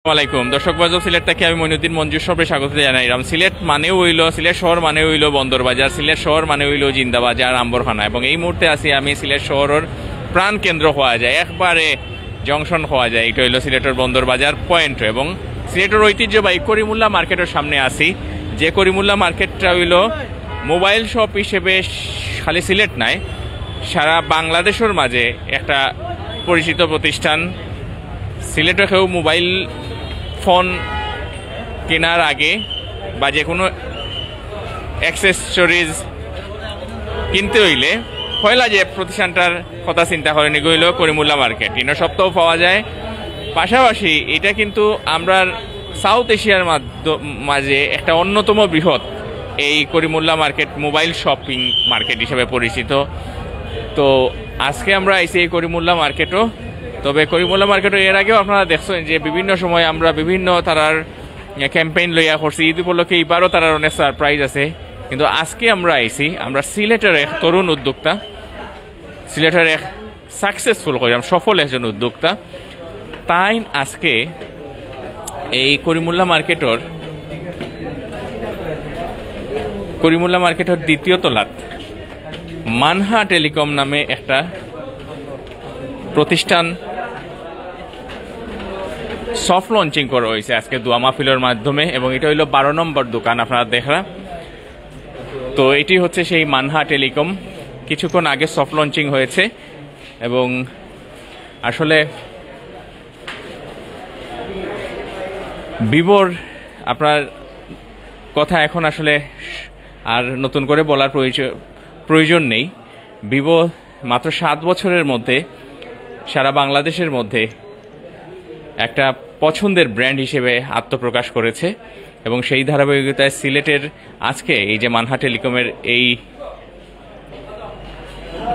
আসসালামাইকুম দর্শক বাজব সিলেট থেকে আমি মইনুদ্দিন মঞ্জুর সবরে স্বাগত জানাইলাম। সিলেট মানে হইল সিলেট শহর মানে হইল বন্দর বাজার, সিলেট শহর মানে হইল জিন্দাবাজার আম্বরখানা, এবং এই মুহূর্তে আছি আমি সিলেট শহরের প্রাণ কেন্দ্র হওয়া যায়, একবারে জংশন হওয়া যায়। এটা হইল সিলেটের বন্দর বাজার পয়েন্ট এবং সিলেটের ঐতিহ্যবাহী করিমুল্লাহ মার্কেটের সামনে আছি। যে করিমুল্লাহ মার্কেটটা হইল মোবাইল শপ হিসেবে খালি সিলেট নাই, সারা বাংলাদেশের মাঝে একটা পরিচিত প্রতিষ্ঠান। সিলেটে কেউ মোবাইল ফোন কেনার আগে বা যে কোনো অ্যাক্সেসরিজ কিনতে হইলে পয়লা যে প্রতিষ্ঠানটার কথা চিন্তা করেন এগুলো করিমুল্লাহ মার্কেট। ইনো সপ্তাহ পাওয়া যায়। পাশাপাশি এটা কিন্তু আমরা সাউথ এশিয়ার মাঝে একটা অন্যতম বৃহৎ এই Karimullah market mobile shopping market হিসেবে পরিচিত। তো আজকে আমরা আইসি এই করিমুল্লাহ মার্কেটও। তবে করিমুল্লাহ মার্কেটও এর আগেও আপনারা দেখছেন যে বিভিন্ন সময় আমরা বিভিন্ন তারার ক্যাম্পেইন লইয়া করছি। ঈদ উপলক্ষে এবারও তারার অনেক সারপ্রাইজ আছে। কিন্তু আজকে আমরা আইসি আমরা সিলেটের এক তরুণ উদ্যোক্তা, সিলেটের এক সাকসেসফুল করিলাম সফল একজন উদ্যোক্তা। তাই আজকে এই করিমুল্লাহ মার্কেটের দ্বিতীয় তলাত মানহা টেলিকম নামে একটা প্রতিষ্ঠান সফট লঞ্চিং করা হয়েছে আজকে দোয়া মাহফিলের মাধ্যমে, এবং এটা হইল 12 নম্বর দোকান আপনারা দেখরা। তো এটি হচ্ছে সেই মানহা টেলিকম, কিছুক্ষণ আগে সফট লঞ্চিং হয়েছে। এবং আসলে ভিভোর আপনার কথা এখন আসলে আর নতুন করে বলার প্রয়োজন নেই। ভিভো মাত্র 7 বছরের মধ্যে সারা বাংলাদেশের মধ্যে একটা পছন্দের ব্র্যান্ড হিসেবে আত্মপ্রকাশ করেছে, এবং সেই ধারাবাহিকতায় সিলেটের আজকে এই যে মানহা টেলিকমের এই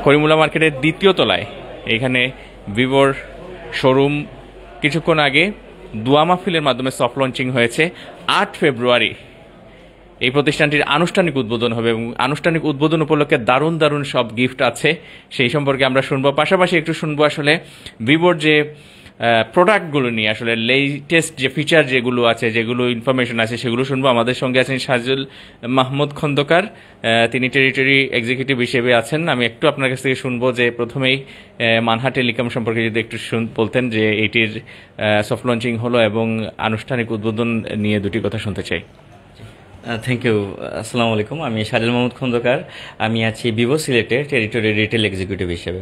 করিমুল্লাহ মার্কেটের দ্বিতীয় তলায় এইখানে ভিভোর শোরুম কিছুক্ষণ আগে দোয়া মাহফিলের মাধ্যমে সফট লঞ্চিং হয়েছে। 8 ফেব্রুয়ারি এই প্রতিষ্ঠানটির আনুষ্ঠানিক উদ্বোধন হবে, এবং আনুষ্ঠানিক উদ্বোধন উপলক্ষে দারুণ দারুণ সব গিফট আছে, সেই সম্পর্কে আমরা শুনবো। পাশাপাশি একটু শুনবো আসলে ভিভোর যে প্রোডাক্টগুলো নিয়ে আসলে লেটেস্ট যে ফিচার যেগুলো আছে, যেগুলো ইনফরমেশন আছে, সেগুলো শুনবো। আমাদের সঙ্গে আছেন সাজুল মাহমুদ খন্দকার, তিনি টেরিটরি এক্সিকিউটিভ হিসেবে আছেন। আমি একটু আপনার কাছ থেকে শুনবো যে প্রথমেই মানহা টেলিকম সম্পর্কে যদি একটু বলতেন যে এটির সফট লঞ্চিং হলো এবং আনুষ্ঠানিক উদ্বোধন নিয়ে দুটি কথা শুনতে চাই। Thank you. আসসালামু আলাইকুম, আমি সাজুল মাহমুদ খন্দকার। আমি আছি ভিভো সিলেটের টেরিটরি রিটেল এক্সিকিউটিভ হিসেবে।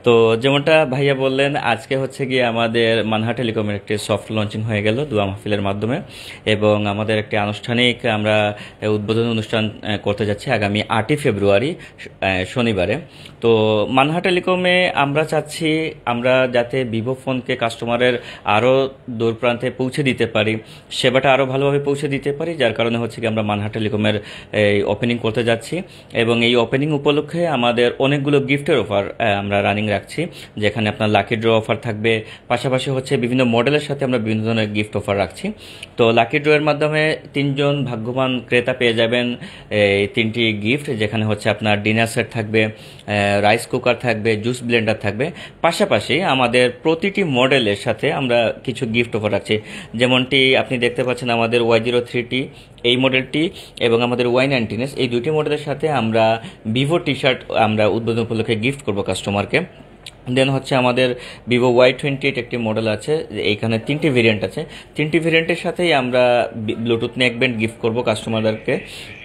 তো যেমনটা ভাইয়া বললেন, আজকে হচ্ছে গিয়ে আমাদের মানহা টেলিকমের একটি সফট লঞ্চিং হয়ে গেল দোয়া মাহফিলের মাধ্যমে, এবং আমাদের একটি আনুষ্ঠানিক আমরা উদ্বোধন অনুষ্ঠান করতে যাচ্ছি আগামী 8ই ফেব্রুয়ারি শনিবারে। তো মানহা টেলিকমে আমরা চাচ্ছি আমরা যাতে ভিভো ফোনকে কাস্টমারের আরও দূর প্রান্তে পৌঁছে দিতে পারি, সেবাটা আরও ভালোভাবে পৌঁছে দিতে পারি, যার কারণে হচ্ছে কি আমরা মানহা টেলিকমের এই ওপেনিং করতে যাচ্ছি। এবং এই ওপেনিং উপলক্ষে আমাদের অনেকগুলো গিফটের অফার আমরা রানিং রাখছি, যেখানে আপনার লাকি ড্র অফার থাকবে। পাশাপাশি হচ্ছে বিভিন্ন মডেলের সাথে আমরা বিভিন্ন ধরনের গিফট অফার রাখছি। তো লাকি ড্রয়ের মাধ্যমে 3 জন ভাগ্যবান ক্রেতা পেয়ে যাবেন এই 3টি গিফট, যেখানে হচ্ছে আপনার ডিনার সেট থাকবে, রাইস কুকার থাকবে, জুস ব্লেন্ডার থাকবে। পাশাপাশি আমাদের প্রতিটি মডেলের সাথে আমরা কিছু গিফট অফার রাখছি, যেমনটি আপনি দেখতে পাচ্ছেন আমাদের Y03T এই মডেলটি এবং আমাদের Y19S এই দুটি মডেলের সাথে আমরা ভিভো টি শার্ট আমরা উদ্বোধন উপলক্ষে গিফট করব কাস্টমারকে। দেন হচ্ছে আমাদের ভিভো Y28 একটি মডেল আছে, এইখানে 3টি ভেরিয়েন্ট আছে। 3টি ভেরিয়েন্টের সাথেই আমরা ব্লুটুথ নেকব্যান্ড গিফট করব কাস্টমারদেরকে।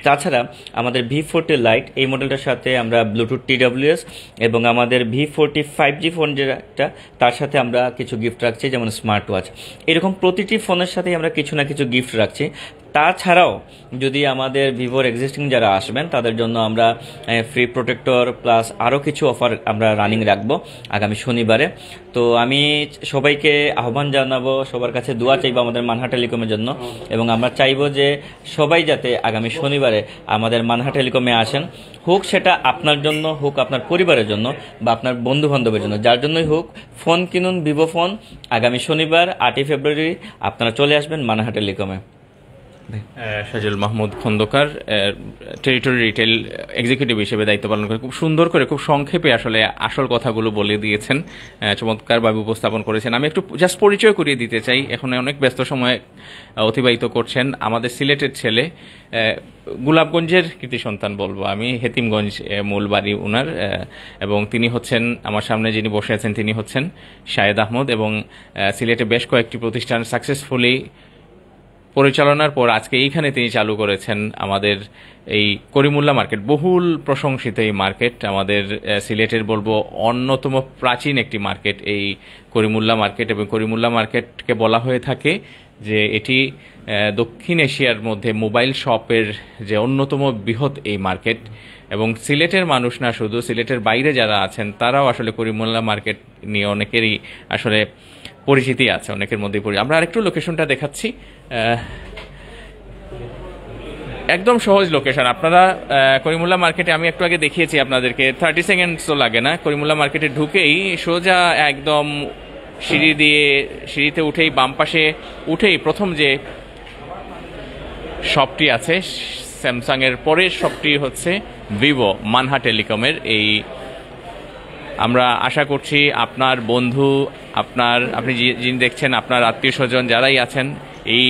তাছাড়া আমাদের V40 লাইট এই মডেলটার সাথে আমরা ব্লুটুথ TWS, এবং আমাদের V40 5G ফোন যেটা তার সাথে আমরা কিছু গিফট রাখছি, যেমন স্মার্ট ওয়াচ। এরকম প্রতিটি ফোনের সাথেই আমরা কিছু না কিছু গিফট রাখছি। তাছাড়াও যদি আমাদের ভিভোর এক্সিস্টিং যারা আসবেন তাদের জন্য আমরা ফ্রি প্রোটেক্টর প্লাস আরও কিছু অফার আমরা রানিং রাখবো আগামী শনিবারে। তো আমি সবাইকে আহ্বান জানাবো, সবার কাছে দোয়া চাইবো আমাদের মানহা টেলিকমের জন্য, এবং আমরা চাইবো যে সবাই যাতে আগামী শনিবারে আমাদের মানহা টেলিকমে আসেন, হোক সেটা আপনার জন্য, হোক আপনার পরিবারের জন্য, বা আপনার বন্ধু বান্ধবের জন্য, যার জন্যই হোক ফোন কিনুন ভিভো ফোন। আগামী শনিবার 8ই ফেব্রুয়ারি আপনারা চলে আসবেন মানহা টেলিকমে। Sajul Mahmud Khandakar territory retail executive হিসেবে দায়িত্ব পালন করে খুব সুন্দর করে খুব সংক্ষেপে আসলে আসল কথাগুলো বলে দিয়েছেন, চমৎকারভাবে উপস্থাপন করেছেন। আমি একটু জাস্ট পরিচয় করিয়ে দিতে চাই। এখন অনেক ব্যস্ত সময় অতিবাহিত করছেন। আমাদের সিলেটের ছেলে, গোলাপগঞ্জের কৃতি সন্তান বলবো আমি, হেতিমগঞ্জ মূল বাড়ি উনার, এবং তিনি হচ্ছেন আমার সামনে যিনি বসে আছেন তিনি হচ্ছেন শাহেদ আহমদ, এবং সিলেটে বেশ কয়েকটি প্রতিষ্ঠান সাকসেসফুলি পরিচালনার পর আজকে এইখানে তিনি চালু করেছেন আমাদের এই করিমুল্লাহ মার্কেট। বহুল প্রশংসিত এই মার্কেট, আমাদের সিলেটের বলবো অন্যতম প্রাচীন একটি মার্কেট এই করিমুল্লাহ মার্কেট, এবং করিমুল্লাহ মার্কেটকে বলা হয়ে থাকে যে এটি দক্ষিণ এশিয়ার মধ্যে মোবাইল শপের যে অন্যতম বৃহৎ এই মার্কেট। এবং সিলেটের মানুষ না শুধু, সিলেটের বাইরে যারা আছেন তারাও আসলে করিমুল্লাহ মার্কেট নিয়ে অনেকেরই আসলে পরিচিতি আছে, অনেকের মধ্যেই আমরা আরেকটু লোকেশনটা দেখাচ্ছি। একদম সহজ লোকেশন। আপনারা করিমুল্লাহ মার্কেটে আমি একটু আগে দেখিয়েছি আপনাদেরকে, 30 সেকেন্ডসও লাগে না। করিমুল্লাহ মার্কেটে ঢুকেই সোজা একদম সিঁড়িতে উঠেই বাম পাশে উঠেই প্রথম যে শপটি আছে স্যামসাং এর পরের শপটি হচ্ছে ভিভো মানহা টেলিকমের। এই আমরা আশা করছি আপনার বন্ধু, আপনি যিনি দেখছেন, আপনার আত্মীয় স্বজন যারাই আছেন, এই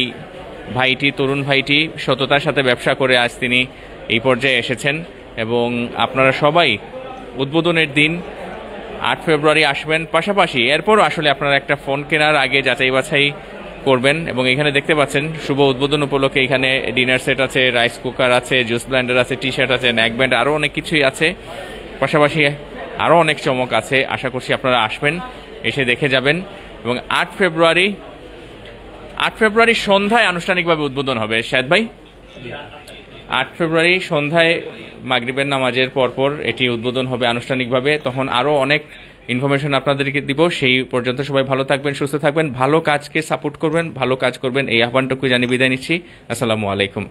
ভাইটি, তরুণ ভাইটি সততার সাথে ব্যবসা করে আজ তিনি এই পর্যায়ে এসেছেন। এবং আপনারা সবাই উদ্বোধনের দিন 8 ফেব্রুয়ারি আসবেন। পাশাপাশি এরপরও আসলে আপনারা একটা ফোন কেনার আগে যাচাই বাছাই করবেন। এবং এখানে দেখতে পাচ্ছেন শুভ উদ্বোধন উপলক্ষে এখানে ডিনার সেট আছে, রাইস কুকার আছে, জুস ব্লেন্ডার আছে, টি শার্ট আছে, নেক ব্যান্ড, আরও অনেক কিছুই আছে। পাশাপাশি আরও অনেক চমক আছে। আশা করছি আপনারা আসবেন, এসে দেখে যাবেন। এবং 8 ফেব্রুয়ারি সন্ধ্যায় আনুষ্ঠানিকভাবে উদ্বোধন হবে। শাহেদ ভাই, 8 ফেব্রুয়ারি সন্ধ্যায় মাগরিবের নামাজের পরপর এটি উদ্বোধন হবে আনুষ্ঠানিকভাবে। তখন আরও অনেক ইনফরমেশন আপনাদেরকে দিব। সেই পর্যন্ত সবাই ভালো থাকবেন, সুস্থ থাকবেন, ভালো কাজকে সাপোর্ট করবেন, ভালো কাজ করবেন, এই আহ্বানটুকু জানিয়ে বিদায় নিচ্ছি। আসসালামু আলাইকুম।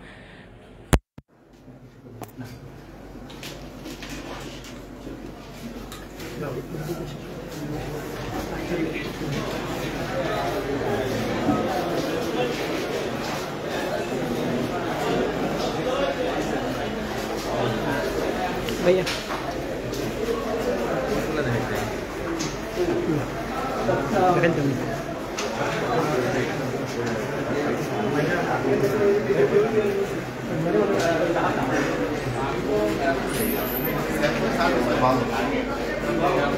भैया देखा